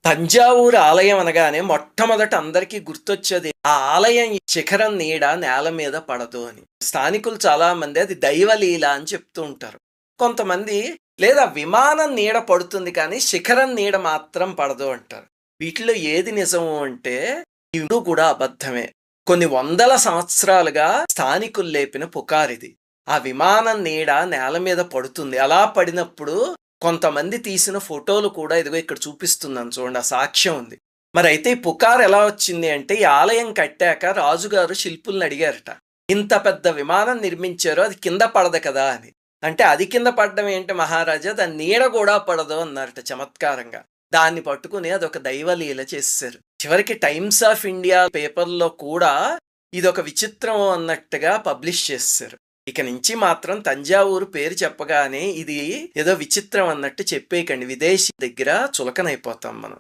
తంజావూరు ఆలయం అనగానే మొట్టమొదట అందరికీ గుర్తొచ్చేది ఆ ఆలయం శిఖరం నీడ నేల మీద పడదు అని. స్థానికులు చాలా మంది అది దైవలీల అని చెప్తూ ఉంటారు. కొంతమంది లేదా విమానం నీడ పడుతుంది కానీ శిఖరం నీడ మాత్రం పడదు అంటారు. వీటిలో ఏది నిజము అంటే ఈ 2 కూడా అబద్ధమే. కొన్ని వందల సంవత్సరాలుగా స్థానికులు లేపిన పుకారిది. ఆ విమానం నీడ నేల మీద పడుతుంది. అలా పడినప్పుడు కొంతమంది తీసిన ఫోటోలు కూడా ఇదిగో ఇక్కడ చూపిస్తున్నాను చూడండి. ఆ సాక్ష్యం ఉంది. మరైతే ఈ పుకారు ఎలా వచ్చింది అంటే ఈ ఆలయం కట్టాక రాజుగారు శిల్పుల్ని అడిగారట. ఇంత పెద్ద విమానం నిర్మించారు అది కింద పడదు కదా అని. అంటే అది కింద పడడం ఏంటి మహారాజా దాని నీడ కూడా పడదు అన్నారట చమత్కారంగా. దాన్ని పట్టుకుని అదొక దైవలీల చేసేసారు. చివరికి టైమ్స్ ఆఫ్ ఇండియా పేపర్‌లో కూడా ఇదొక విచిత్రం అన్నట్టుగా పబ్లిష్ చేసేసారు. ఇక నుంచి మాత్రం తంజావూరు పేరు చెప్పగానే ఇది ఏదో విచిత్రం అన్నట్టు చెప్పేయకండి. విదేశీ దగ్గర చులకనైపోతాం మనం.